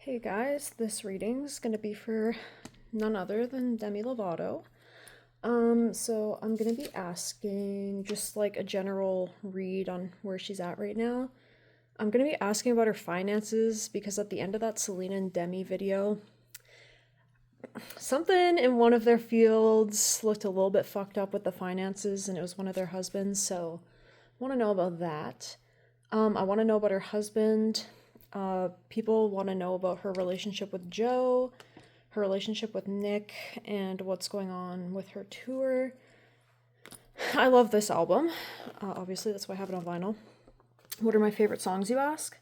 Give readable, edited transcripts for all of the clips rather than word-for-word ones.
Hey guys, this reading's gonna be for none other than Demi Lovato. So I'm gonna be asking just like a general read on where she's at right now. I'm gonna be asking about her finances because at the end of that Selena and Demi video, something in one of their fields looked a little bit fucked up with the finances, and it was one of their husbands, so I want to know about that. I want to know about her husband. People want to know about her relationship with Joe, her relationship with Nick, and what's going on with her tour. I love this album. Obviously, that's why I have it on vinyl. What are my favorite songs, you ask?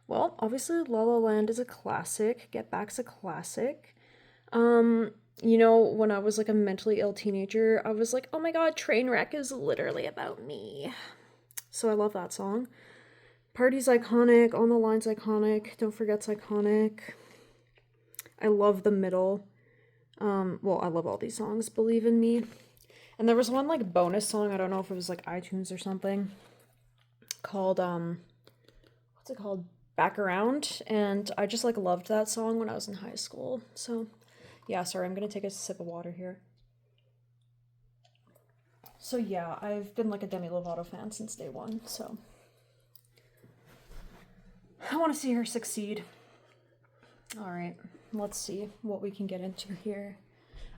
Well, obviously, La La Land is a classic. Get Back's a classic. When I was like a mentally ill teenager, I was like, oh my god, Trainwreck is literally about me. So I love that song. Party's iconic, On the Line's iconic, Don't Forget's iconic. I love The Middle. I love all these songs, Believe in Me. And there was one like bonus song, I don't know if it was like iTunes or something, called what's it called? Back Around, and I just like loved that song when I was in high school. So, yeah, sorry, I'm going to take a sip of water here. So, yeah, I've been like a Demi Lovato fan since day one, so I want to see her succeed. All right, let's see what we can get into here.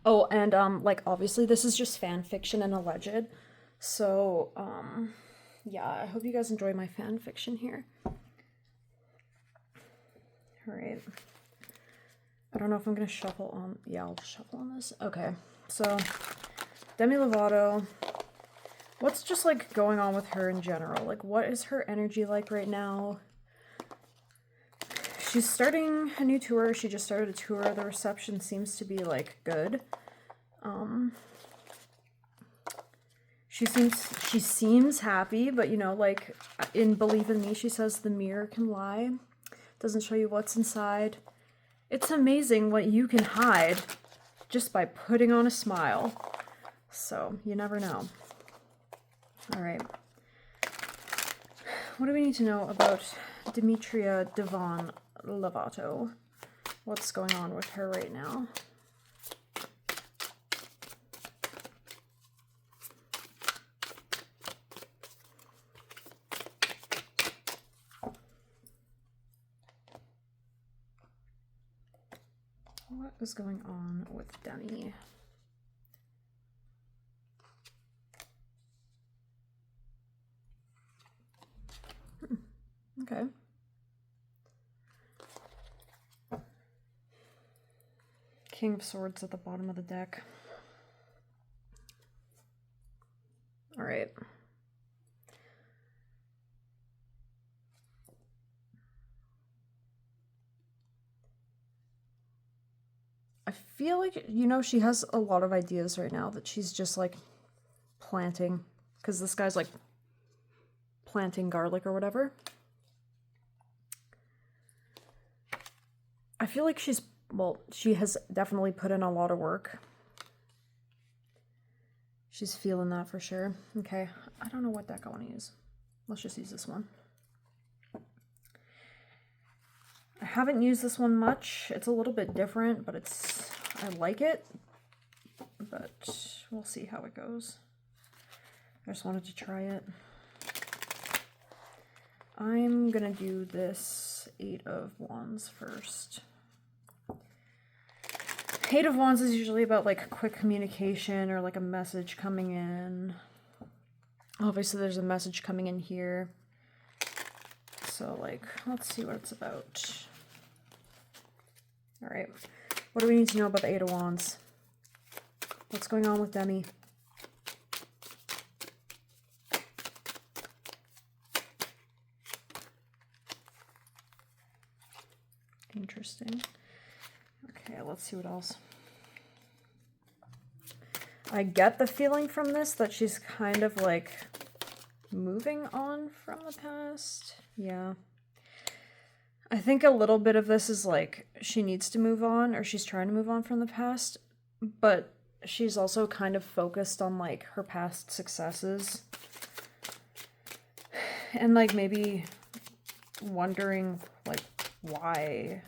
Oh, and obviously this is just fan fiction and alleged. So, yeah, I hope you guys enjoy my fan fiction here. All right. I don't know if I'm going to shuffle on. Yeah, I'll just shuffle on this. Okay. So, Demi Lovato. What's just like going on with her in general? Like, what is her energy like right now? She's starting a new tour. She just started a tour. The reception seems to be like good. She seems happy, but like in Believe in Me, she says the mirror can lie. Doesn't show you what's inside. It's amazing what you can hide just by putting on a smile. So, you never know. All right. What do we need to know about Demetria Devon Lovato? What's going on with her right now? What is going on with Demi? Okay. King of Swords at the bottom of the deck. All right. I feel like, she has a lot of ideas right now that she's just like planting, because this guy's like planting garlic or whatever. I feel like she has definitely put in a lot of work. She's feeling that for sure. Okay, I don't know what deck I want to use. Let's just use this one. I haven't used this one much. It's a little bit different, but I like it. But we'll see how it goes. I just wanted to try it. I'm gonna do this Eight of Wands first. Eight of Wands is usually about like quick communication or like a message coming in. Obviously there's a message coming in here. So like, let's see what it's about. All right, what do we need to know about the Eight of Wands? What's going on with Demi? Interesting. Okay, let's see what else. I get the feeling from this that she's kind of like moving on from the past. Yeah. I think a little bit of this is like she needs to move on, or she's trying to move on from the past, but she's also kind of focused on like her past successes and like maybe wondering like why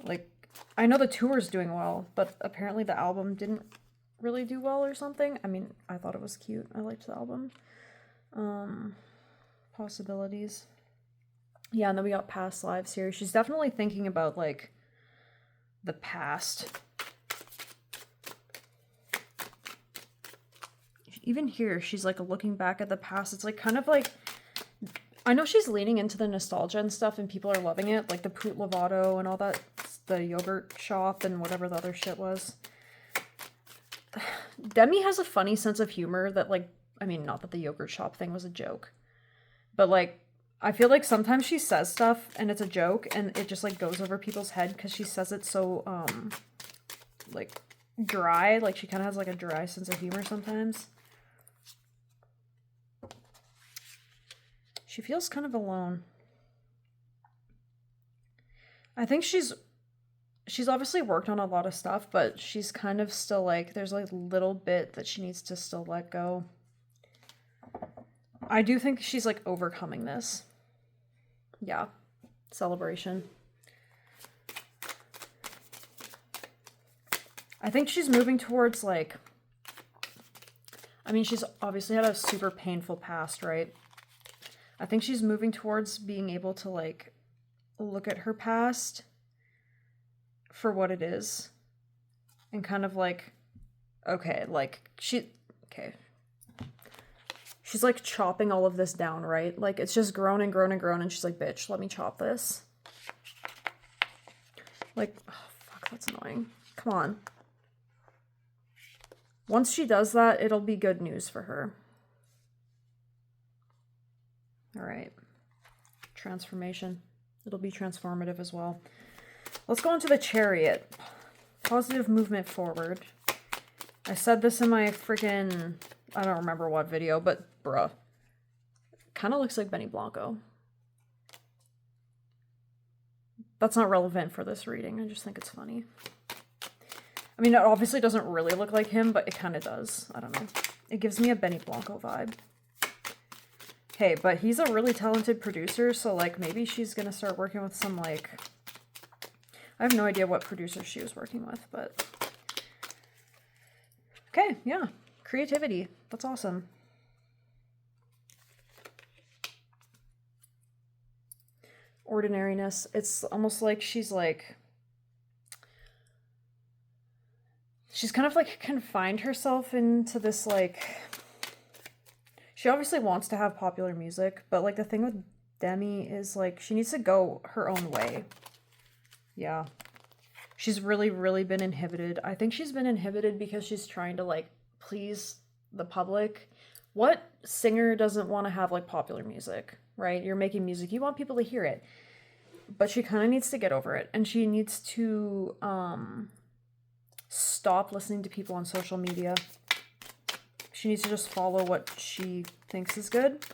Like, I know the tour's doing well, but apparently the album didn't really do well or something. I mean, I thought it was cute. I liked the album. Possibilities. Yeah, and then we got past lives here. She's definitely thinking about, like, the past. Even here, she's, like, looking back at the past. It's, like, kind of like... I know she's leaning into the nostalgia and stuff, and people are loving it. Like, the Demi Lovato and all that. The yogurt shop and whatever the other shit was. Demi has a funny sense of humor that, like... I mean, not that the yogurt shop thing was a joke. But, like, I feel like sometimes she says stuff and it's a joke and it just, like, goes over people's head because she says it so, like, dry. Like, she kind of has, like, a dry sense of humor sometimes. She feels kind of alone. I think she's obviously worked on a lot of stuff, but she's kind of still, like, there's, like, a little bit that she needs to still let go. I do think she's, like, overcoming this. Yeah. Celebration. I think she's moving towards, like... I mean, she's obviously had a super painful past, right? I think she's moving towards being able to, like, look at her past for what it is. And kind of, like... Okay, like, okay. She's, like, chopping all of this down, right? Like, it's just grown and grown and grown, and she's like, bitch, let me chop this. Like, oh, fuck, that's annoying. Come on. Once she does that, it'll be good news for her. Alright. Transformation. It'll be transformative as well. Let's go into the Chariot. Positive movement forward. I said this in my freaking... I don't remember what video, but bruh. Kind of looks like Benny Blanco. That's not relevant for this reading. I just think it's funny. I mean, it obviously doesn't really look like him, but it kind of does. I don't know. It gives me a Benny Blanco vibe. Okay, but he's a really talented producer, so, like, maybe she's gonna start working with some, like... I have no idea what producer she was working with, but... Okay, yeah. Creativity. That's awesome. Ordinariness. It's almost like she's like... She's kind of like confined herself into this like... She obviously wants to have popular music, but like the thing with Demi is like she needs to go her own way. Yeah. She's really, really been inhibited. I think she's been inhibited because she's trying to like please the public. What singer doesn't want to have like popular music, right? You're making music, you want people to hear it. But she kind of needs to get over it, and she needs to stop listening to people on social media. She needs to just follow what she thinks is good.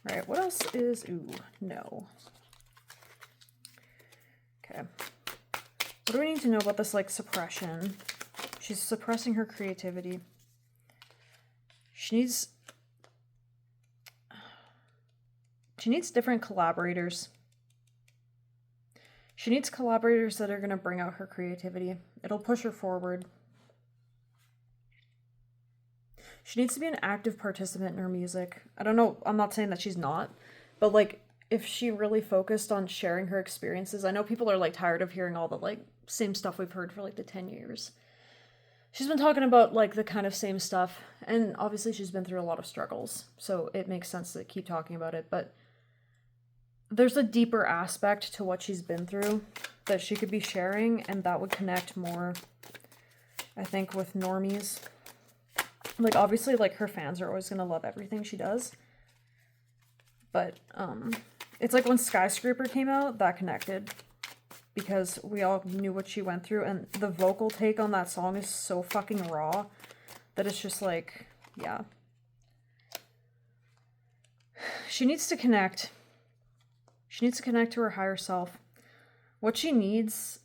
All right, what else is... Ooh, no. Okay. What do we need to know about this, like, suppression? She's suppressing her creativity. She needs different collaborators. She needs collaborators that are going to bring out her creativity. It'll push her forward. She needs to be an active participant in her music. I don't know, I'm not saying that she's not, but like, if she really focused on sharing her experiences, I know people are like tired of hearing all the like same stuff we've heard for like the 10 years. She's been talking about like the kind of same stuff, and obviously she's been through a lot of struggles, so it makes sense to keep talking about it, but there's a deeper aspect to what she's been through that she could be sharing, and that would connect more, I think, with normies. Like, obviously, like, her fans are always going to love everything she does. But, it's like when Skyscraper came out, that connected. Because we all knew what she went through, and the vocal take on that song is so fucking raw that it's just like, yeah. She needs to connect. She needs to connect to her higher self. What she needs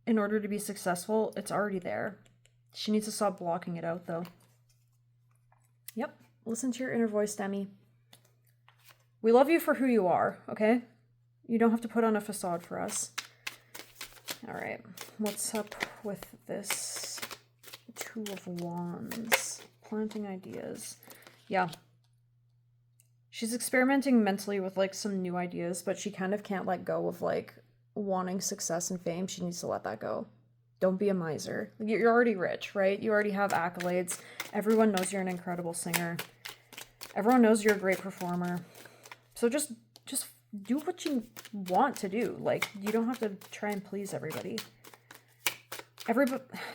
in order to be successful, it's already there. She needs to stop blocking it out, though. Yep. Listen to your inner voice, Demi. We love you for who you are, okay? You don't have to put on a facade for us. All right, what's up with this Two of Wands? Planting ideas. Yeah. She's experimenting mentally with like some new ideas, but she kind of can't let go of like wanting success and fame. She needs to let that go. Don't be a miser. You're already rich, right? You already have accolades. Everyone knows you're an incredible singer. Everyone knows you're a great performer. So just do what you want to do. Like, you don't have to try and please everybody.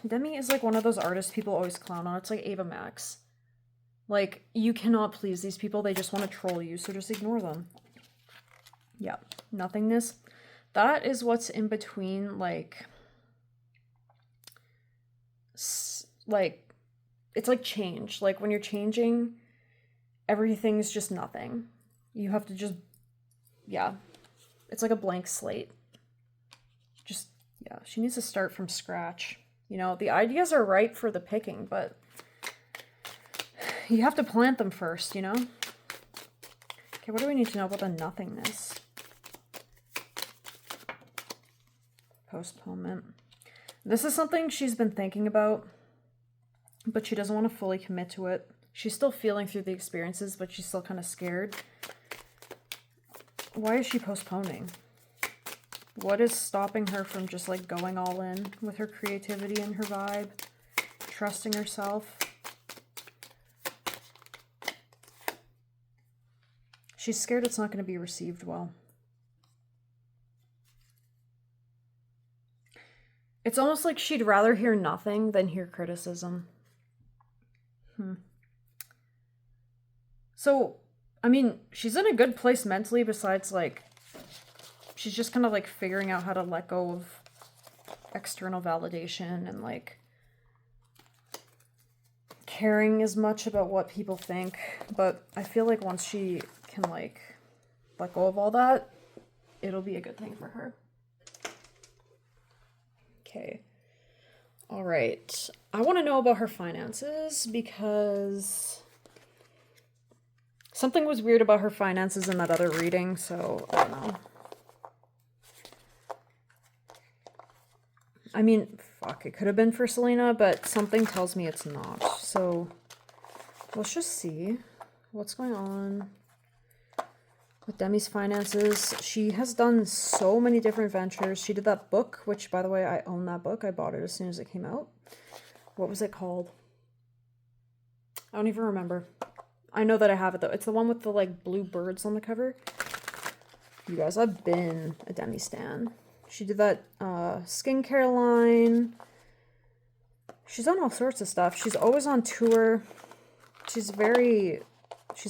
Demi is like one of those artists people always clown on. It's like Ava Max. Like, you cannot please these people. They just want to troll you, so just ignore them. Yeah, nothingness. That is what's in between, like, it's like change. Like, when you're changing, everything's just nothing. You have to just, yeah. It's like a blank slate. Just, yeah, she needs to start from scratch. You know, the ideas are ripe for the picking, but you have to plant them first, you know? Okay, what do we need to know about the nothingness? Postponement. This is something she's been thinking about, but she doesn't want to fully commit to it. She's still feeling through the experiences, but she's still kind of scared. Why is she postponing? What is stopping her from just like going all in with her creativity and her vibe? Trusting herself? She's scared it's not going to be received well. It's almost like she'd rather hear nothing than hear criticism. So, I mean, she's in a good place mentally besides, like, she's just kind of, like, figuring out how to let go of external validation and, like, caring as much about what people think. But I feel like once she can, like, let go of all that, it'll be a good thing for her. Okay. All right. I want to know about her finances because something was weird about her finances in that other reading, so I don't know. I mean, fuck, it could have been for Selena, but something tells me it's not. So let's just see what's going on with Demi's finances. She has done so many different ventures. She did that book, which, by the way, I own that book. I bought it as soon as it came out. What was it called? I don't even remember. I know that I have it, though. It's the one with the, like, blue birds on the cover. You guys, I've been a Demi stan. She did that skincare line. She's done all sorts of stuff. She's always on tour. She's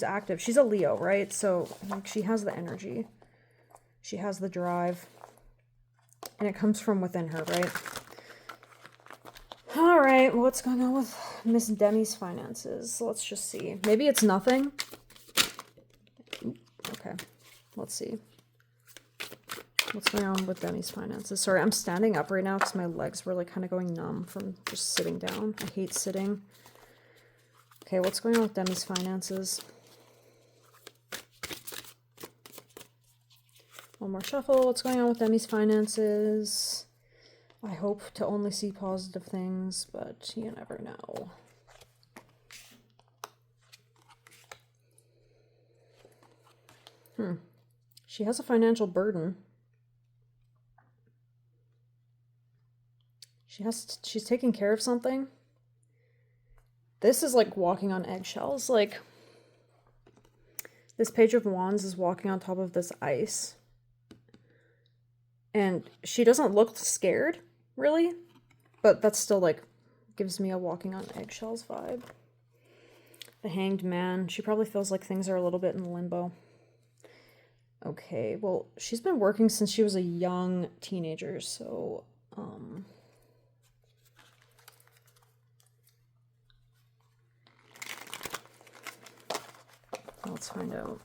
active. She's a Leo, right? So, like, she has the energy. She has the drive. And it comes from within her, right? All right, what's going on with Miss Demi's finances? Let's just see. Maybe it's nothing. Okay, let's see. What's going on with Demi's finances? Sorry, I'm standing up right now because my legs were like kind of going numb from just sitting down. I hate sitting. Okay, what's going on with Demi's finances? One more shuffle. What's going on with Demi's finances? I hope to only see positive things, but you never know. She has a financial burden. She's taking care of something. This is like walking on eggshells. Like, this Page of Wands is walking on top of this ice. And she doesn't look scared, really. But that's still, like, gives me a walking on eggshells vibe. The Hanged Man. She probably feels like things are a little bit in limbo. Okay, well, she's been working since she was a young teenager, so, let's find out.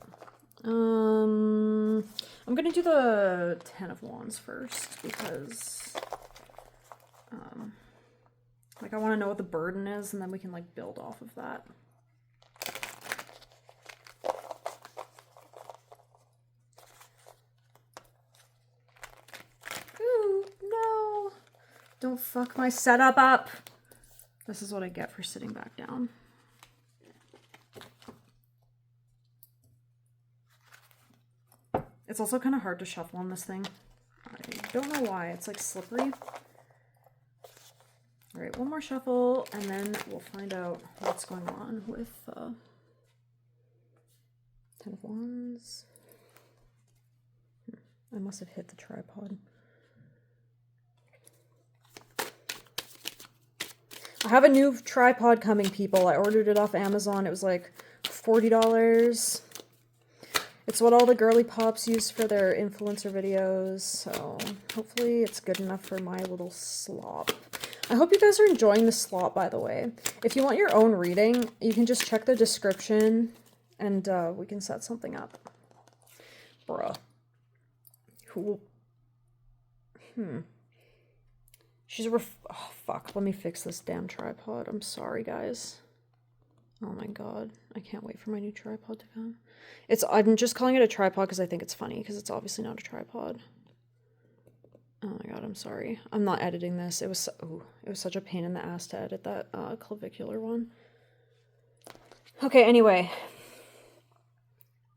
I'm gonna do the Ten of Wands first because, like, I want to know what the burden is, and then we can, like, build off of that. Don't fuck my setup up. This is what I get for sitting back down. It's also kind of hard to shuffle on this thing. I don't know why. It's like slippery. All right, one more shuffle, and then we'll find out what's going on with Ten of Wands. I must have hit the tripod. I have a new tripod coming, people. I ordered it off Amazon. It was like $40. It's what all the girly pops use for their influencer videos, so hopefully it's good enough for my little slop. I hope you guys are enjoying the slop, by the way. If you want your own reading, you can just check the description and we can set something up. Bruh. Cool. She's oh, fuck. Let me fix this damn tripod. I'm sorry, guys. Oh my god. I can't wait for my new tripod to come. I'm just calling it a tripod because I think it's funny, because it's obviously not a tripod. Oh my god, I'm sorry. I'm not editing this. It was such a pain in the ass to edit that clavicular one. Okay, anyway.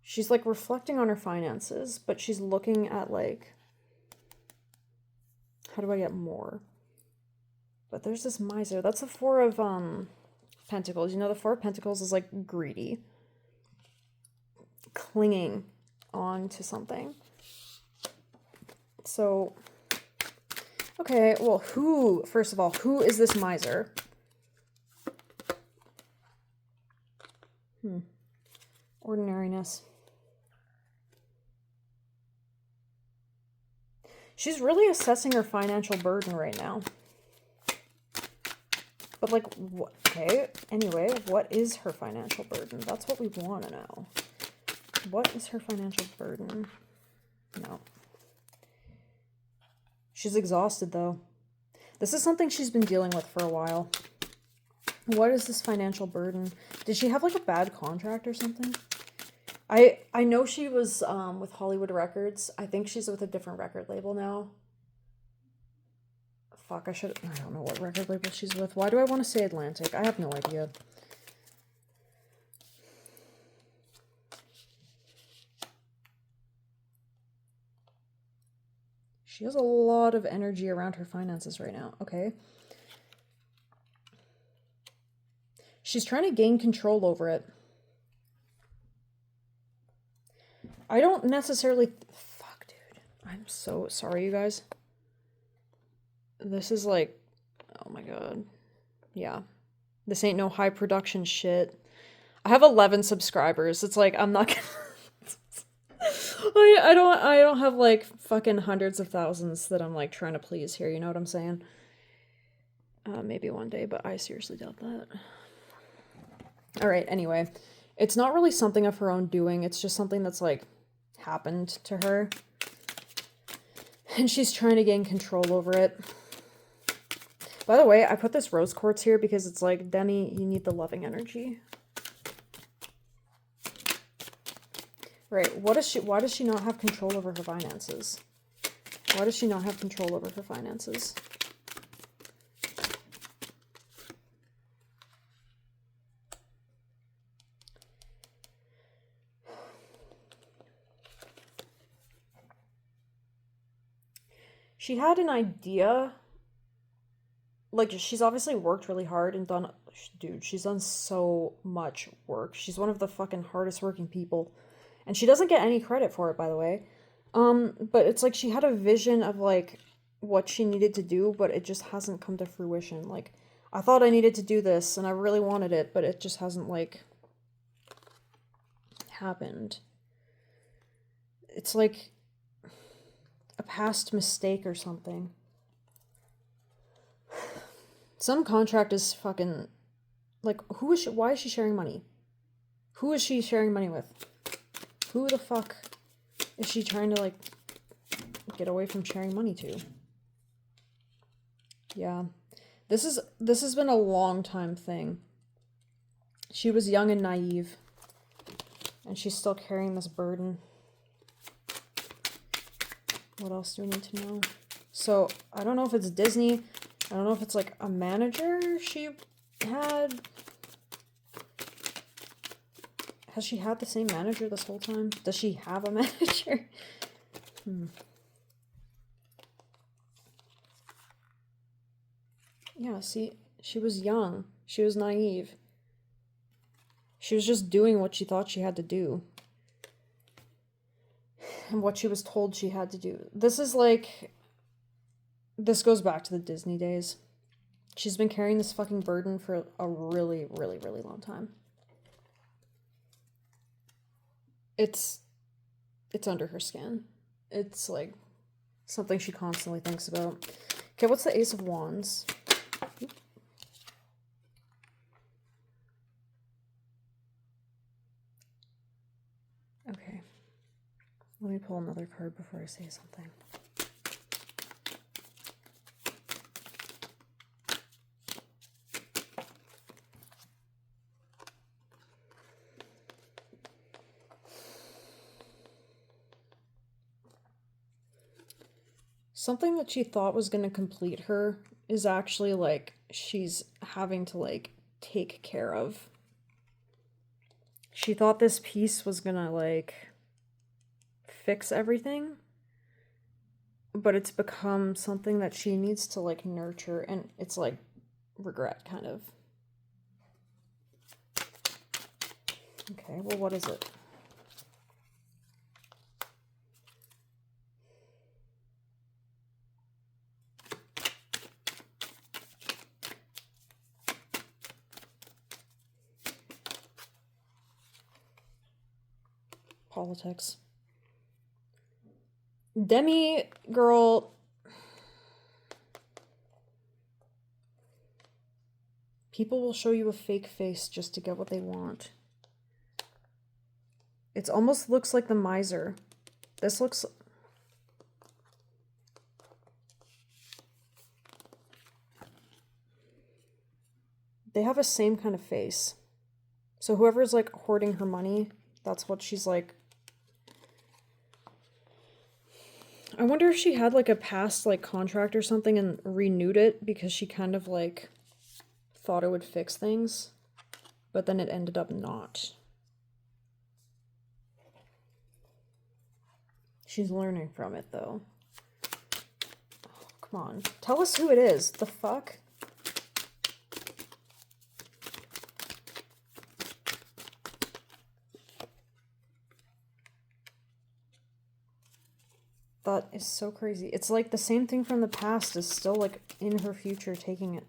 She's like reflecting on her finances, but she's looking at like, how do I get more? But there's this miser. That's the Four of Pentacles. You know, the Four of Pentacles is like greedy. Clinging on to something. So, okay, well, first of all, who is this miser? Ordinariness. She's really assessing her financial burden right now. But like, okay, anyway, what is her financial burden? That's what we want to know. What is her financial burden? No. She's exhausted, though. This is something she's been dealing with for a while. What is this financial burden? Did she have like a bad contract or something? I know she was with Hollywood Records. I think she's with a different record label now. Fuck, I don't know what record label she's with. Why do I want to say Atlantic? I have no idea. She has a lot of energy around her finances right now. Okay. She's trying to gain control over it. I don't necessarily... Fuck, dude. I'm so sorry, you guys. This is like... Oh my god. Yeah. This ain't no high production shit. I have 11 subscribers. It's like, I'm not gonna... I don't have like fucking hundreds of thousands that I'm like trying to please here, you know what I'm saying? Maybe one day, but I seriously doubt that. Alright, anyway. It's not really something of her own doing, it's just something that's like happened to her. And she's trying to gain control over it. By the way, I put this rose quartz here because it's like, Demi, you need the loving energy. Right, why does she not have control over her finances? Why does she not have control over her finances? She had an idea. Like, she's obviously worked really hard and done... Dude, she's done so much work. She's one of the fucking hardest working people. And she doesn't get any credit for it, by the way. But it's like she had a vision of, like, what she needed to do, but it just hasn't come to fruition. Like, I thought I needed to do this, and I really wanted it, but it just hasn't, like, happened. It's like a past mistake or something. Some contract is fucking... Like, who is she... Why is she sharing money? Who is she sharing money with? Who the fuck is she trying to, like, get away from sharing money to? Yeah. This has been a long time thing. She was young and naive. And she's still carrying this burden. What else do we need to know? So, I don't know if it's Disney. I don't know if it's like a manager she had. Has she had the same manager this whole time? Does she have a manager? Yeah, see, she was young. She was naive. She was just doing what she thought she had to do. And what she was told she had to do. This is like... This goes back to the Disney days. She's been carrying this fucking burden for a really, really, really long time. It's under her skin. It's like something she constantly thinks about. Okay, what's the Ace of Wands? Okay. Let me pull another card before I say something. Something that she thought was going to complete her is actually like she's having to like take care of. She thought this piece was going to like fix everything, but it's become something that she needs to like nurture, and it's like regret kind of. Okay, well, what is it? Politics. Demi, girl. People will show you a fake face just to get what they want. It almost looks like the miser. This looks... They have a same kind of face. So whoever's like hoarding her money, that's what she's like... I wonder if she had like a past like contract or something and renewed it because she kind of like thought it would fix things, but then it ended up not. She's learning from it though. Oh, come on. Tell us who it is. The fuck? That is so crazy. It's like the same thing from the past is still like in her future taking it.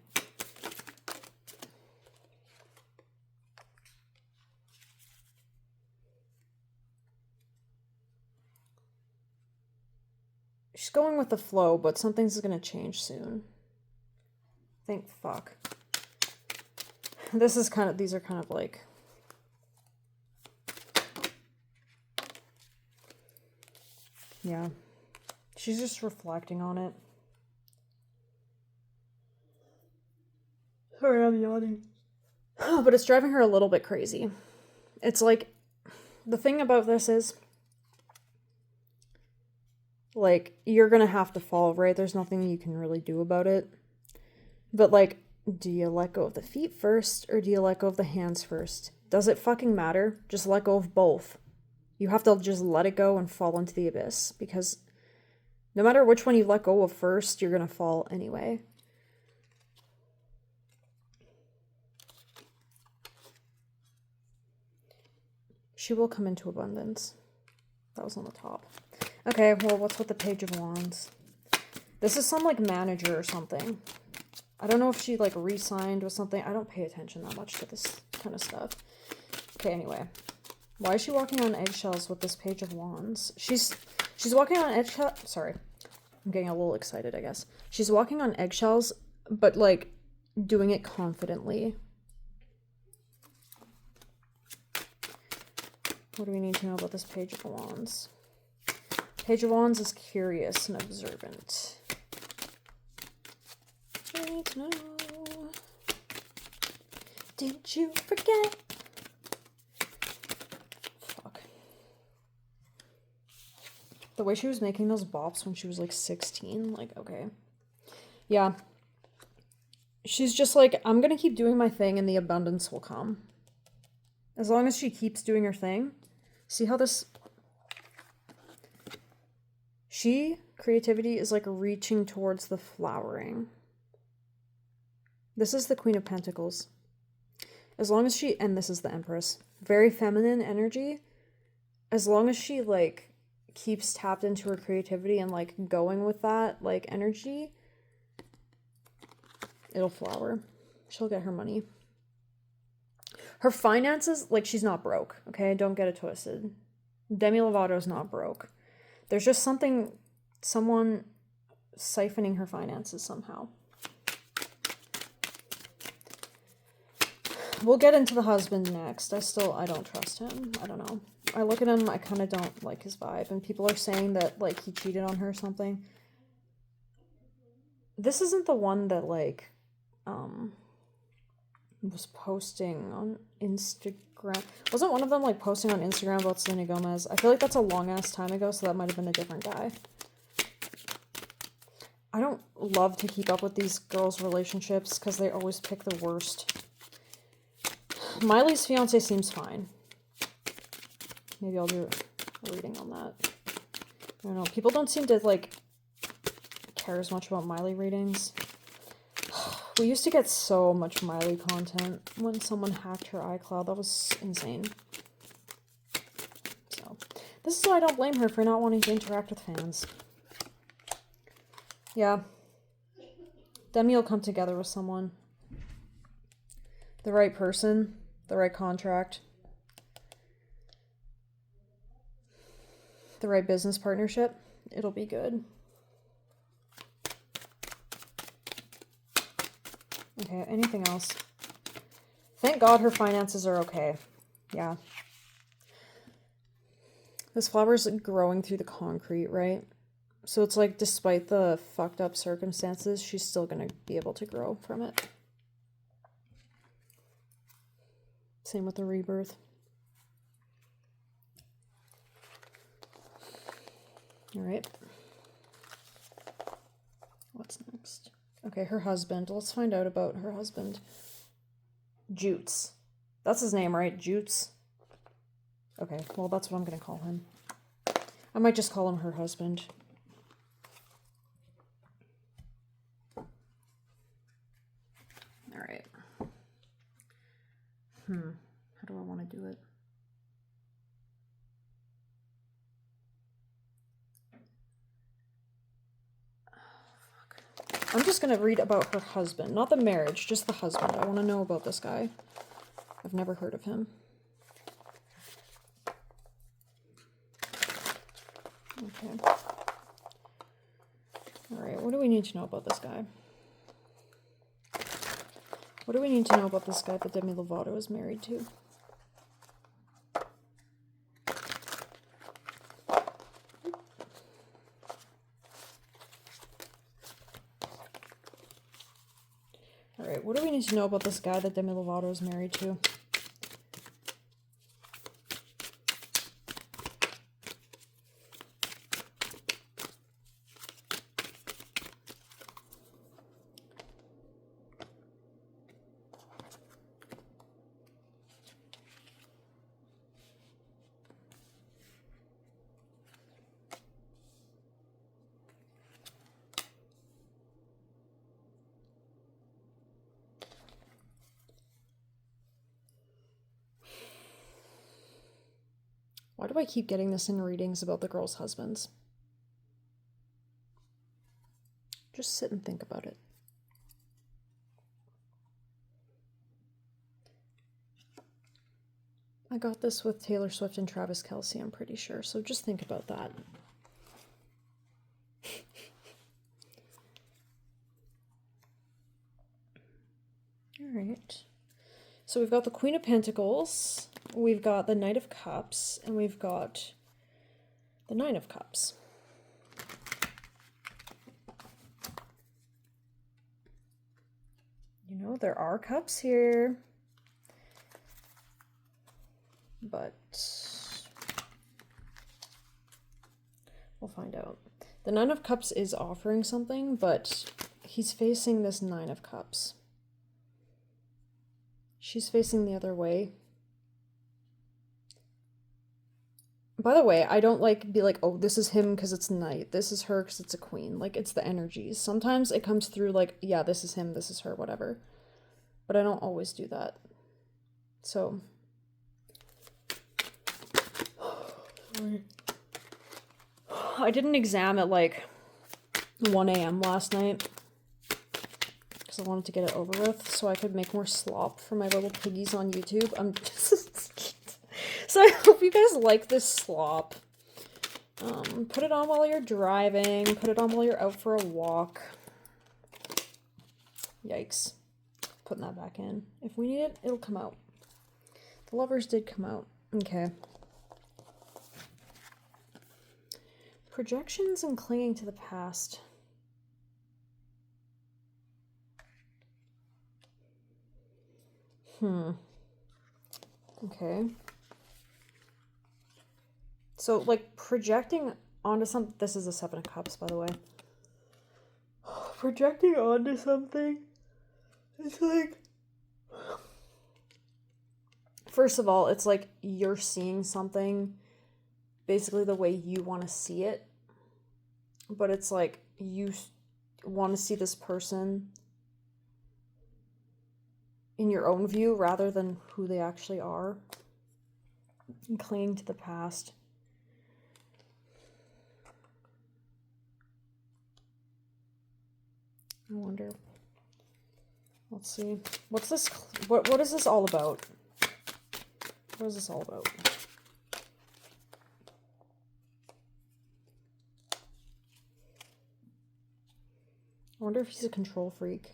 She's going with the flow, but something's gonna change soon. Thank fuck. This is kind of, these are kind of like... Yeah. She's just reflecting on it. Sorry, I'm yawning. But it's driving her a little bit crazy. It's like, the thing about this is, like, you're gonna have to fall, right? There's nothing you can really do about it. But, like, do you let go of the feet first, or do you let go of the hands first? Does it fucking matter? Just let go of both. You have to just let it go and fall into the abyss, because no matter which one you let go of first, you're gonna fall anyway. She will come into abundance. That was on the top. Okay, well, what's with the Page of Wands? This is some, like, manager or something. I don't know if she, like, re-signed with something. I don't pay attention that much to this kind of stuff. Okay, anyway. Why is she walking on eggshells with this Page of Wands? She's walking on eggshells. Sorry. I'm getting a little excited, I guess. She's walking on eggshells, but, like, doing it confidently. What do we need to know about this Page of Wands? Page of Wands is curious and observant. I need to know. Did you forget? Fuck. The way she was making those bops when she was like 16, like, okay. Yeah. she's just like, I'm gonna keep doing my thing and the abundance will come. As long as she keeps doing her thing. See how this... creativity is like reaching towards the flowering. This is the Queen of Pentacles. As long as she... And this is the Empress. Very feminine energy. As long as she, like, keeps tapped into her creativity and, like, going with that, like, energy, it'll flower. She'll get her money. Her finances, like, she's not broke, okay? Don't get it twisted. Demi Lovato's not broke. There's just someone siphoning her finances somehow. We'll get into the husband next. I don't trust him. I don't know. I look at him, I kind of don't like his vibe. And people are saying that, like, he cheated on her or something. This isn't the one that, like, was posting on Instagram. Wasn't one of them, like, posting on Instagram about Selena Gomez? I feel like that's a long-ass time ago, so that might have been a different guy. I don't love to keep up with these girls' relationships because they always pick the worst. Miley's fiance seems fine. Maybe I'll do a reading on that. I don't know. People don't seem to, like, care as much about Miley readings. We used to get so much Miley content when someone hacked her iCloud. That was insane. So, this is why I don't blame her for not wanting to interact with fans. Yeah. Demi will come together with someone. The right person. The right contract. The right business partnership. It'll be good. Okay, anything else? Thank God her finances are okay. Yeah. This flower's growing through the concrete, right? So it's like, despite the fucked up circumstances, she's still gonna be able to grow from it. Same with the rebirth. All right. What's next? Okay, her husband. Let's find out about her husband. Jutes. That's his name, right? Jutes? Okay, well, that's what I'm going to call him. I might just call him her husband. All right. How do I want to do it? I'm just going to read about her husband. Not the marriage, just the husband. I want to know about this guy. I've never heard of him. Okay. Alright, what do we need to know about this guy? What do we need to know about this guy that Demi Lovato is married to? Alright, what do we need to know about this guy that Demi Lovato is married to? Why do I keep getting this in readings about the girls' husbands? Just sit and think about it. I got this with Taylor Swift and Travis Kelce, I'm pretty sure, so just think about that. Alright. So we've got the Queen of Pentacles, we've got the Knight of Cups, and we've got the Nine of Cups. You know, there are cups here, but we'll find out. The Nine of Cups is offering something, but he's facing this Nine of Cups. She's facing the other way. By the way, I don't like be like, oh, this is him because it's knight. This is her because it's a queen. Like, it's the energies. Sometimes it comes through like, yeah, this is him, this is her, whatever. But I don't always do that. So. I did an exam at like 1 a.m. last night. Because I wanted to get it over with so I could make more slop for my little piggies on YouTube. So I hope you guys like this slop. Put it on while you're driving. Put it on while you're out for a walk. Yikes. Putting that back in. If we need it, it'll come out. The lovers did come out. Okay. Projections and clinging to the past. Okay. So, like, projecting onto something... This is a 7 of Cups, by the way. Projecting onto something... It's like... First of all, it's like you're seeing something basically the way you want to see it. But it's like you want to see this person in your own view rather than who they actually are. And clinging to the past. I wonder. Let's see. What's this? What is this all about? What is this all about? I wonder if he's a control freak.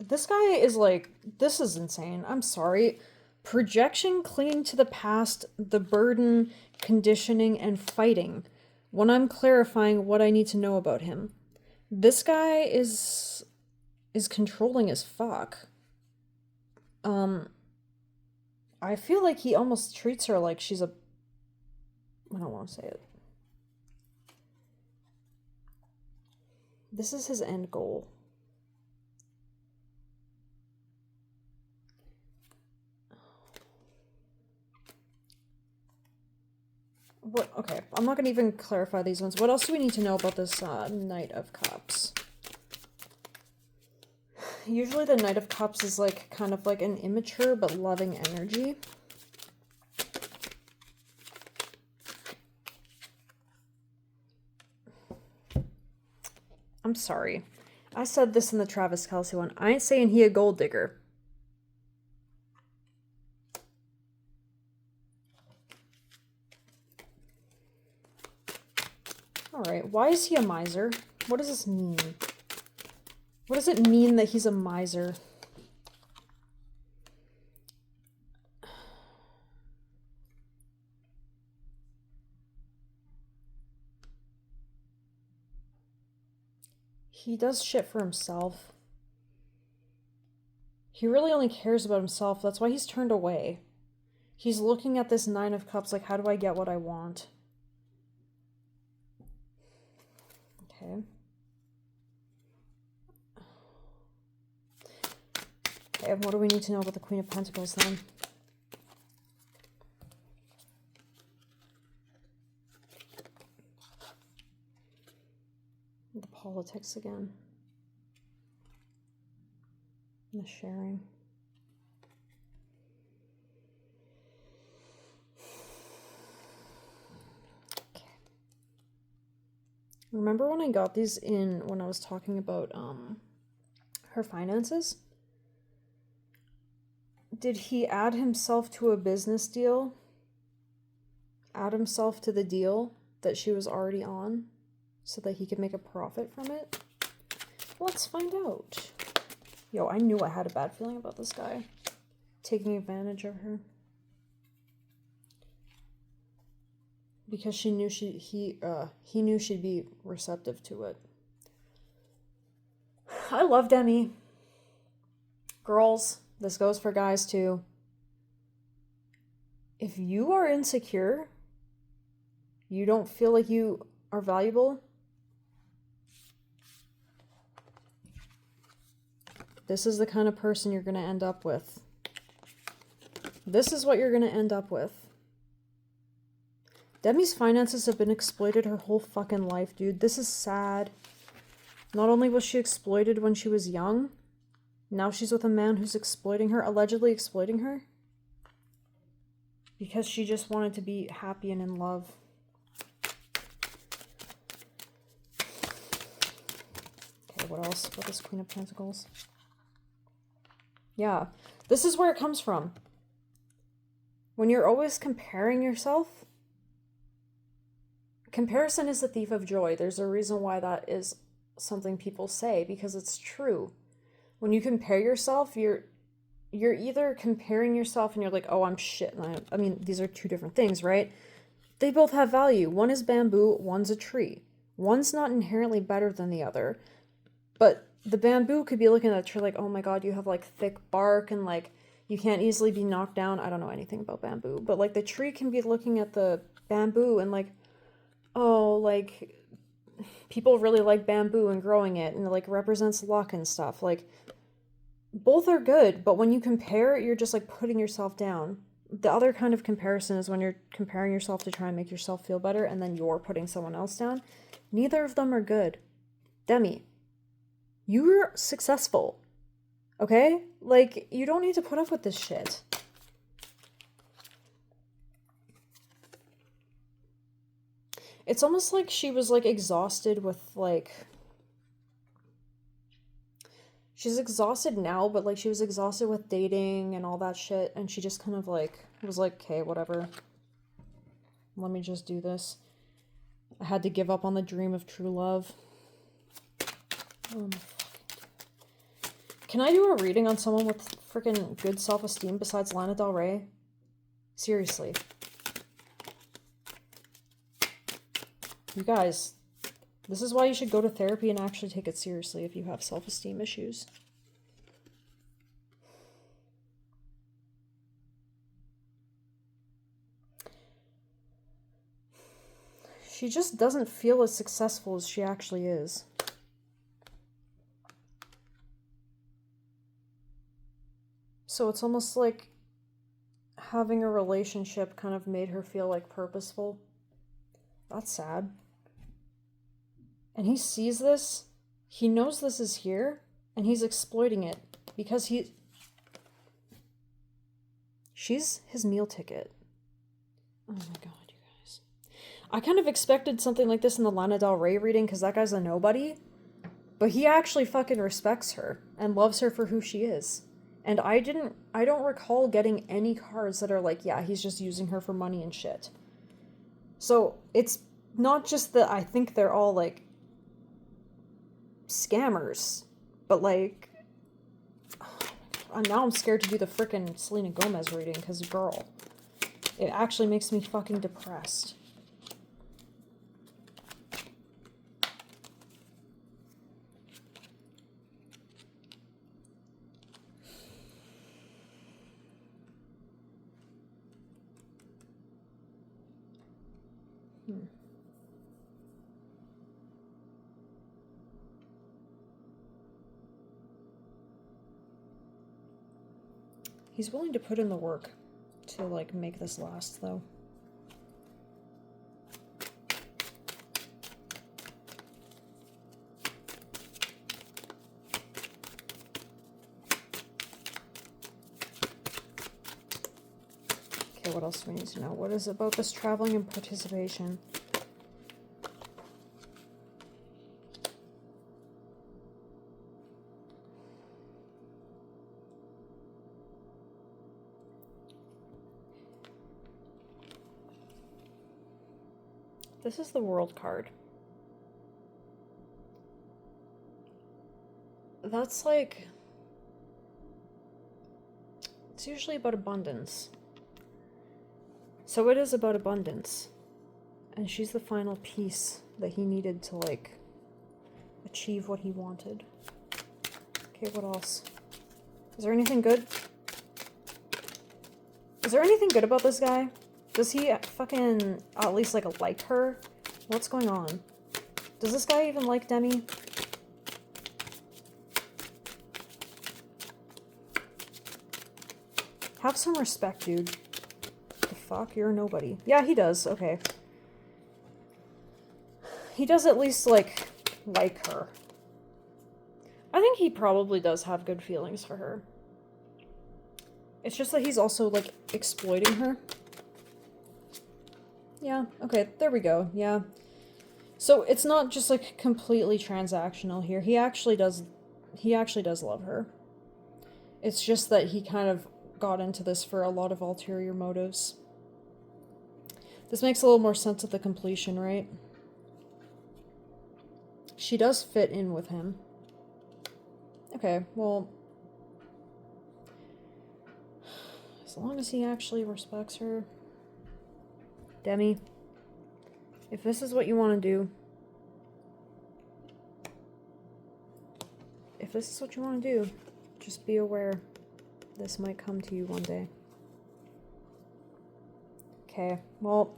This guy is like, this is insane. I'm sorry. Projection, clinging to the past, the burden, conditioning, and fighting. When I'm clarifying what I need to know about him. This guy is controlling as fuck. I feel like he almost treats her like she's a... I don't want to say it. This is his end goal. What? Okay, I'm not going to even clarify these ones. What else do we need to know about this Knight of Cups? Usually the Knight of Cups is like kind of like an immature but loving energy. I'm sorry. I said this in the Travis Kelce one. I ain't saying he a gold digger. Alright, why is he a miser? What does this mean? What does it mean that he's a miser? He does shit for himself. He really only cares about himself. That's why he's turned away. He's looking at this 9 of Cups like, how do I get what I want? Okay. Okay, what do we need to know about the Queen of Pentacles then? The politics again. And the sharing. Okay. Remember when I got these in when I was talking about her finances? Did he add himself to a business deal? Add himself to the deal that she was already on so that he could make a profit from it? Let's find out. Yo, I knew I had a bad feeling about this guy taking advantage of her. Because she knew he knew she'd be receptive to it. I love Demi. Girls, this goes for guys too. If you are insecure, you don't feel like you are valuable, this is the kind of person you're going to end up with. This is what you're going to end up with. Demi's finances have been exploited her whole fucking life, dude. This is sad. Not only was she exploited when she was young, now she's with a man who's exploiting her, allegedly exploiting her, because she just wanted to be happy and in love. Okay, what else? What is Queen of Pentacles? Yeah, this is where it comes from. When you're always comparing yourself, comparison is the thief of joy. There's a reason why that is something people say, because it's true. When you compare yourself, you're either comparing yourself and you're like, oh, I'm shit. And I mean, these are two different things, right? They both have value. One is bamboo, one's a tree. One's not inherently better than the other. But the bamboo could be looking at the tree like, oh my god, you have like thick bark and like you can't easily be knocked down. I don't know anything about bamboo. But like the tree can be looking at the bamboo and like, oh, like people really like bamboo and growing it and it like represents luck and stuff. Like both are good, but when you compare, you're just like putting yourself down. The other kind of comparison is when you're comparing yourself to try and make yourself feel better and then you're putting someone else down. Neither of them are good. Demi, you're successful, okay? Like, you don't need to put up with this shit. It's almost like she was like exhausted with like, she's exhausted now, but like she was exhausted with dating and all that shit, and she just kind of like was like, okay, whatever, let me just do this. I had to give up on the dream of true love. Can I do a reading on someone with freaking good self-esteem besides Lana Del Rey? Seriously. You guys, this is why you should go to therapy and actually take it seriously if you have self-esteem issues. She just doesn't feel as successful as she actually is. So it's almost like having a relationship kind of made her feel like purposeful. That's sad. And he sees this, he knows this is here, and he's exploiting it because she's his meal ticket. Oh my god, you guys. I kind of expected something like this in the Lana Del Rey reading because that guy's a nobody, but he actually fucking respects her and loves her for who she is. And I don't recall getting any cards that are like, yeah, he's just using her for money and shit. So it's not just that I think they're all like scammers, but like, now I'm scared to do the frickin' Selena Gomez reading because, girl, it actually makes me fucking depressed. He's willing to put in the work to, like, make this last, though. Okay, what else do we need to know? What is it about this traveling and participation? This is the World card. That's like, it's usually about abundance. So it is about abundance. And she's the final piece that he needed to, like, achieve what he wanted. Okay, what else? Is there anything good? Is there anything good about this guy? Does he fucking at least like her? What's going on? Does this guy even like Demi? Have some respect, dude. The fuck? You're a nobody. Yeah, he does. Okay. He does at least, like her. I think he probably does have good feelings for her. It's just that he's also, like, exploiting her. Yeah, okay, there we go, yeah. So it's not just, like, completely transactional here. He actually does love her. It's just that he kind of got into this for a lot of ulterior motives. This makes a little more sense at the completion, right? She does fit in with him. Okay, well, as long as he actually respects her. Demi, if this is what you want to do, just be aware this might come to you one day. Okay, well,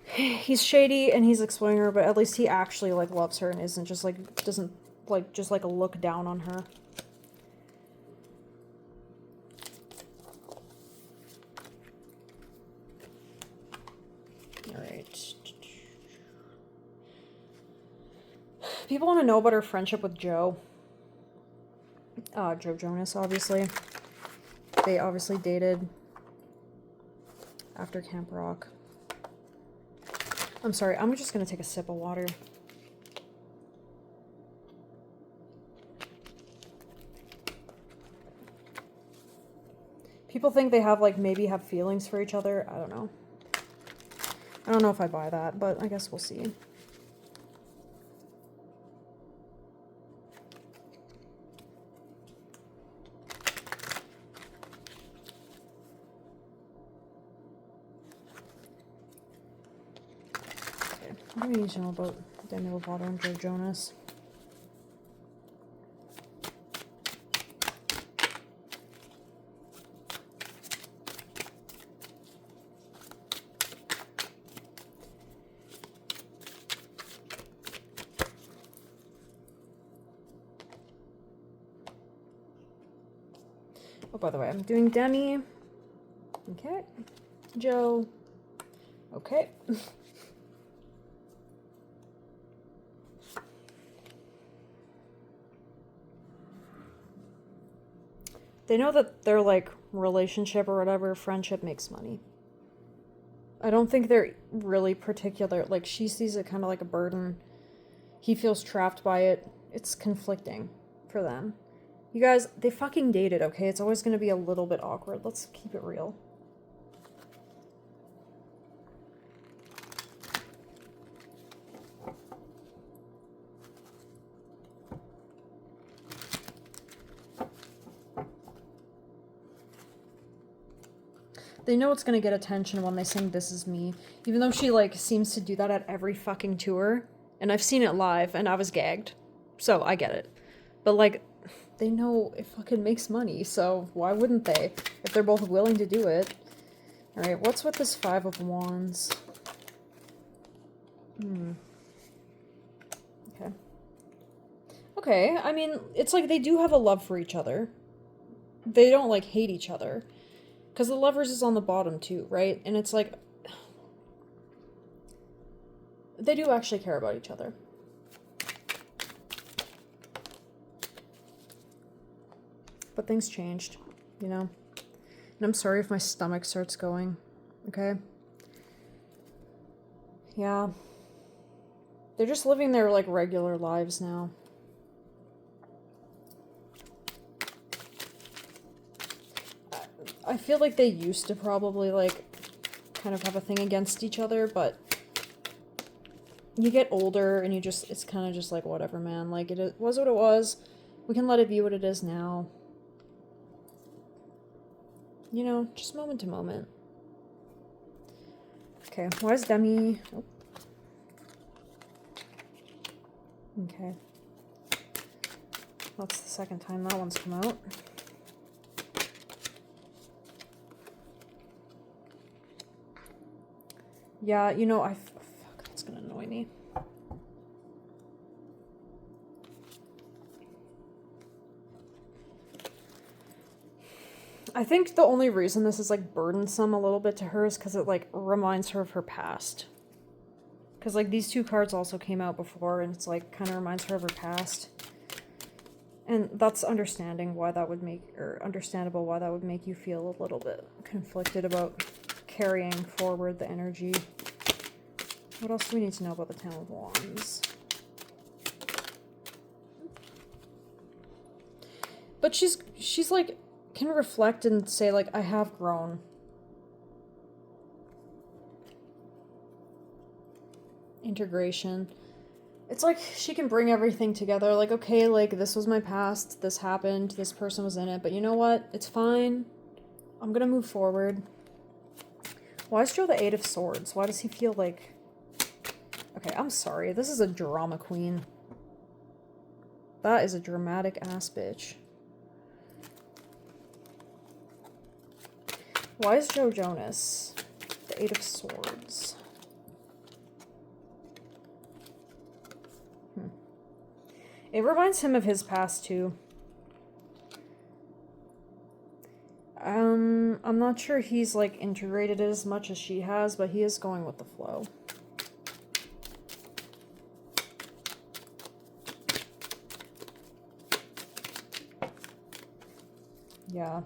he's shady and he's exploiting her, but at least he actually, like, loves her and isn't just, like, doesn't, like, just, like, look down on her. Alright. People want to know about her friendship with Joe. Joe Jonas, obviously. They obviously dated after Camp Rock. I'm sorry, I'm just gonna take a sip of water. People think they have, like, maybe have feelings for each other. I don't know. I don't know if I buy that, but I guess we'll see. Okay, what do we need to know about Demi Lovato and Joe Jonas? Oh, by the way, I'm doing Demi. Okay. Joe. Okay. They know that their, like, relationship or whatever, friendship makes money. I don't think they're really particular. Like, she sees it kind of like a burden. He feels trapped by it. It's conflicting for them. You guys, they fucking dated, okay? It's always going to be a little bit awkward. Let's keep it real. They know it's going to get attention when they sing This Is Me. Even though she, like, seems to do that at every fucking tour. And I've seen it live, and I was gagged. So, I get it. But, like, they know it fucking makes money, so why wouldn't they? If they're both willing to do it. Alright, what's with this 5 of Wands? Okay. Okay, I mean, it's like they do have a love for each other. They don't, like, hate each other. Because the Lovers is on the bottom, too, right? And it's like, they do actually care about each other. But things changed, you know? And I'm sorry if my stomach starts going, okay? Yeah. They're just living their, like, regular lives now. I feel like they used to probably, like, kind of have a thing against each other, but you get older and you just, it's kind of just like, whatever, man. Like, it was what it was. We can let it be what it is now. You know, just moment to moment. Okay, why is Demi... Oh. Okay. That's the second time that one's come out. Yeah, you know, fuck, that's gonna annoy me. I think the only reason this is, like, burdensome a little bit to her is because it, like, reminds her of her past. Because, like, these two cards also came out before, and it's, like, kind of reminds her of her past. And that's understanding why that would make, or understandable why that would make you feel a little bit conflicted about carrying forward the energy. What else do we need to know about the Ten of Wands? But she's like, can reflect and say, like, I have grown. Integration. It's like she can bring everything together. Like, okay, like, this was my past. This happened. This person was in it. But you know what? It's fine. I'm gonna move forward. Why is Joe the Eight of Swords? Why does he feel like... Okay, I'm sorry. This is a drama queen. That is a dramatic ass bitch. Why is Joe Jonas the Eight of Swords? It reminds him of his past, too. I'm not sure he's, like, integrated as much as she has, but he is going with the flow. Yeah.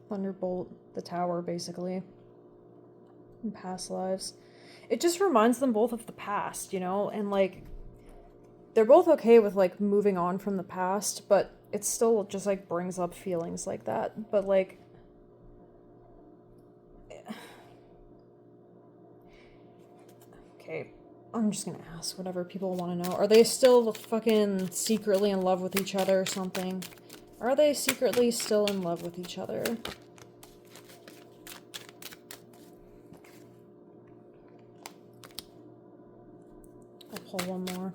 Thunderbolt, the tower, basically. In past lives. It just reminds them both of the past, you know? And, like, they're both okay with, like, moving on from the past, but it still just, like, brings up feelings like that. But, like... Okay, I'm just gonna ask whatever people want to know. Are they still fucking secretly in love with each other or something? Are they secretly still in love with each other? I'll pull one more.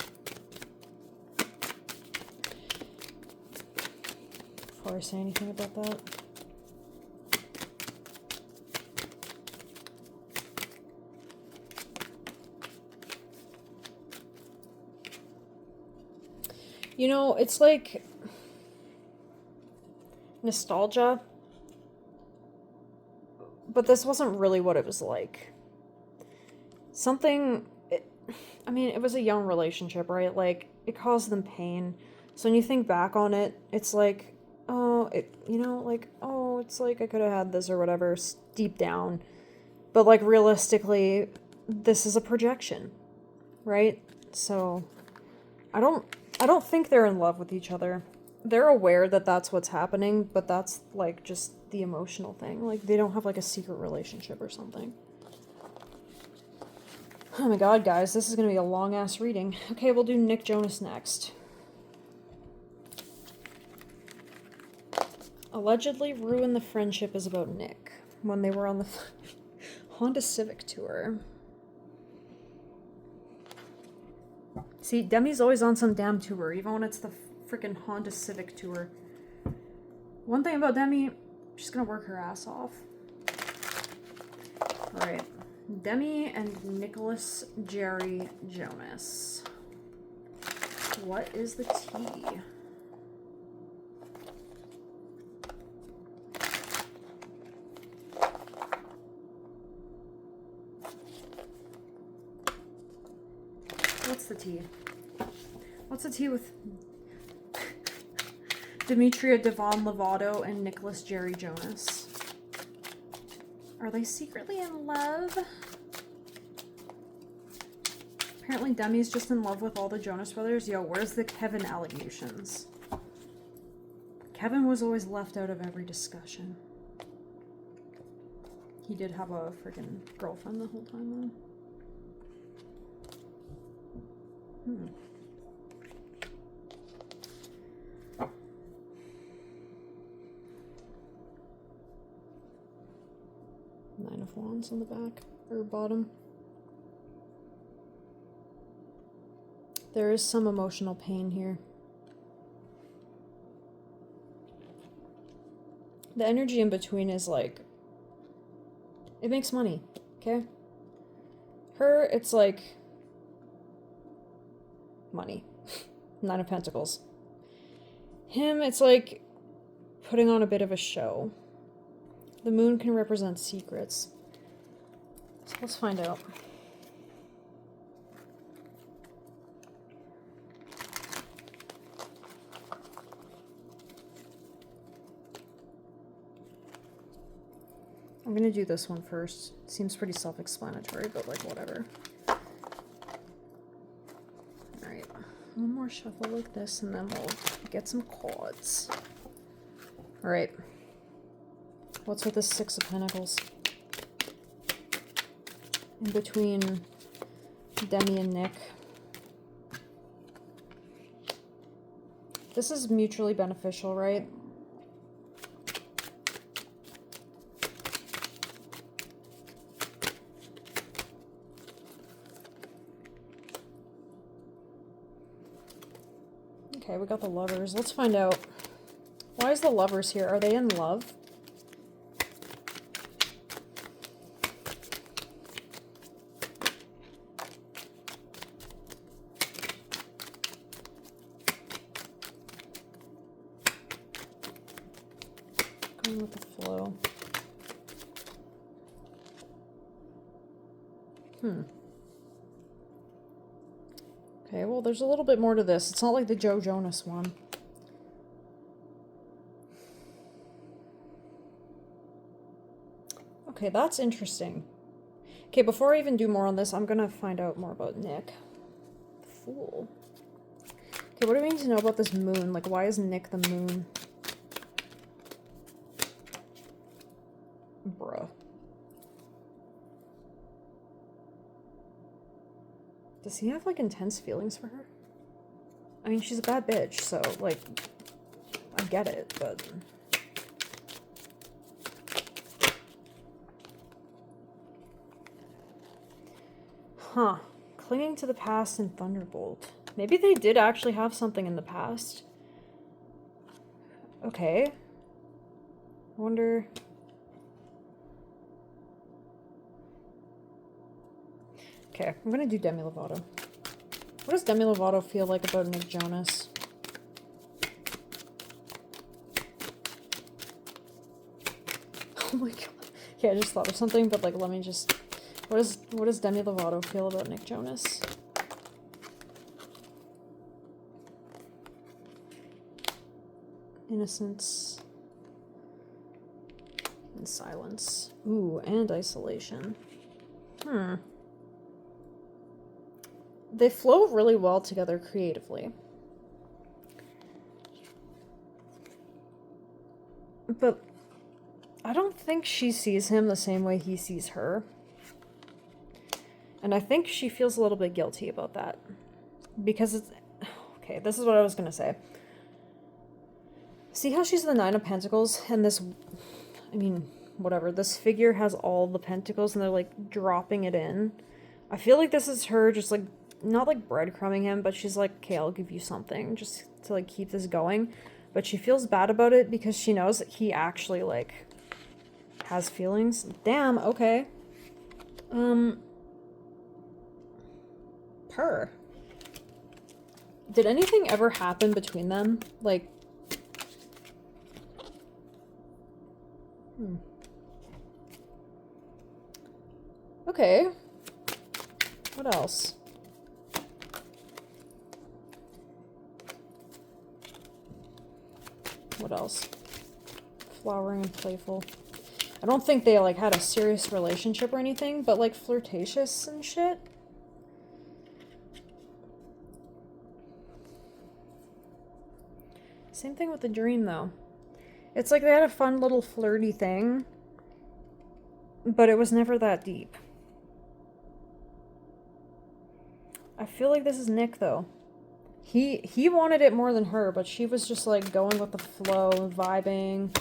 Before I say anything about that. You know, it's like nostalgia, but this wasn't really what it was like. I mean, it was a young relationship, right? Like, it caused them pain. So when you think back on it, it's like, oh, it's like I could have had this or whatever deep down. But, like, realistically, this is a projection, right? So, I don't think they're in love with each other. They're aware that that's what's happening, but that's, like, just the emotional thing. Like, they don't have, like, a secret relationship or something. Oh my god, guys, this is gonna be a long-ass reading. Okay, we'll do Nick Jonas next. Allegedly ruined the friendship is about Nick when they were on the Honda Civic tour. See, Demi's always on some damn tour, even when it's the freaking Honda Civic tour. One thing about Demi, she's gonna work her ass off. Alright. Demi and Nicholas Jerry Jonas. What is the tea? What's the tea? What's the tea with Demetria Devon Lovato and Nicholas Jerry Jonas? Are they secretly in love? Apparently Demi's just in love with all the Jonas Brothers. Yo, where's the Kevin allegations? Kevin was always left out of every discussion. He did have a freaking girlfriend the whole time, though. 9 of Wands on the back, or bottom. There is some emotional pain here. The energy in between is like, it makes money, okay? Her, it's like money. Nine of Pentacles. Him, it's like putting on a bit of a show. The moon can represent secrets. So let's find out. I'm gonna do this one first. Seems pretty self-explanatory, but like whatever. Alright, one more shuffle like this and then we'll get some cards. Alright. What's with the Six of Pentacles? In between Demi and Nick. This is mutually beneficial, right? Okay, we got the Lovers. Let's find out. Why is the Lovers here? Are they in love? Going with the flow. Okay, well, there's a little bit more to this. It's not like the Joe Jonas one. Okay, that's interesting. Okay, before I even do more on this, I'm gonna find out more about Nick. Fool. Okay, what do we need to know about this moon? Like, why is Nick the moon? Bruh. Does he have, like, intense feelings for her? I mean, she's a bad bitch, so, like, I get it, but... Huh. Clinging to the past and Thunderbolt. Maybe they did actually have something in the past. Okay. I wonder... Okay, I'm gonna do Demi Lovato. What does Demi Lovato feel like about Nick Jonas? Oh my god. Okay, I just thought of something, but like, let me just... What does Demi Lovato feel about Nick Jonas? Innocence. And silence. Ooh, and isolation. They flow really well together creatively. But I don't think she sees him the same way he sees her. And I think she feels a little bit guilty about that. Because it's... Okay, this is what I was going to say. See how she's the Nine of Pentacles? And this... I mean, whatever. This figure has all the pentacles and they're, like, dropping it in. I feel like this is her just, like... Not, like, breadcrumbing him, but she's like, okay, I'll give you something. Just to, like, keep this going. But she feels bad about it because she knows that he actually, like... has feelings. Damn, okay. Her. Did anything ever happen between them? Like... Okay. What else? What else? Flowering and playful. I don't think they, like, had a serious relationship or anything, but, like, flirtatious and shit. Same thing with the dream, though. It's like they had a fun little flirty thing, but it was never that deep. I feel like this is Nick, though. He wanted it more than her, but she was just, like, going with the flow, vibing.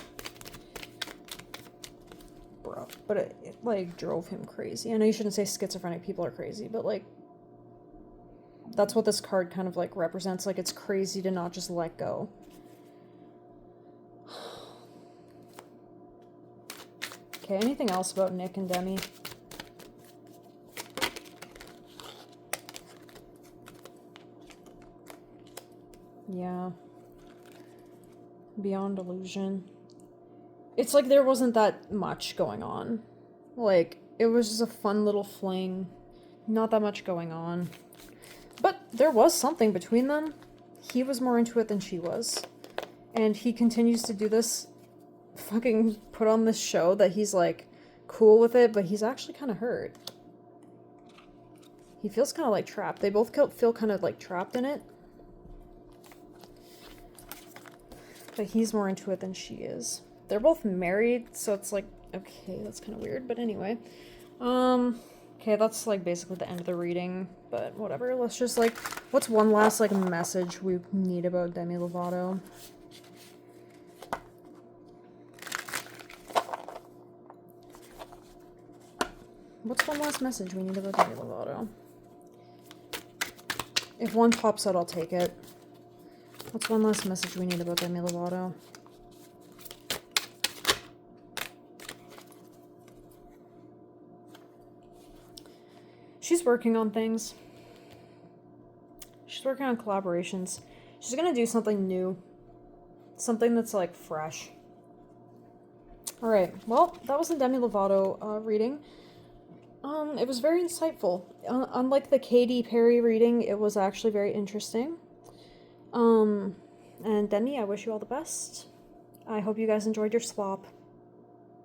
Bro. But it like, drove him crazy. I know you shouldn't say schizophrenic people are crazy, but, like, that's what this card kind of, like, represents. Like, it's crazy to not just let go. Okay, anything else about Nick and Demi? Yeah. Beyond illusion. It's like there wasn't that much going on. Like, it was just a fun little fling. Not that much going on. But there was something between them. He was more into it than she was. And he continues to do this, fucking put on this show that he's like cool with it, but he's actually kind of hurt. He feels kind of like trapped. They both feel kind of like trapped in it. But he's more into it than she is. They're both married, so it's like, okay, that's kind of weird, but anyway. Okay, that's like basically the end of the reading, but whatever. Let's just like, what's one last like message we need about Demi Lovato? What's one last message we need about Demi Lovato? If one pops out, I'll take it. What's one last message we need about Demi Lovato? She's working on things. She's working on collaborations. She's gonna do something new. Something that's like fresh. Alright, well, that was the Demi Lovato reading. It was very insightful. Unlike the Katy Perry reading, it was actually very interesting. And Demi, I wish you all the best. I hope you guys enjoyed your swap.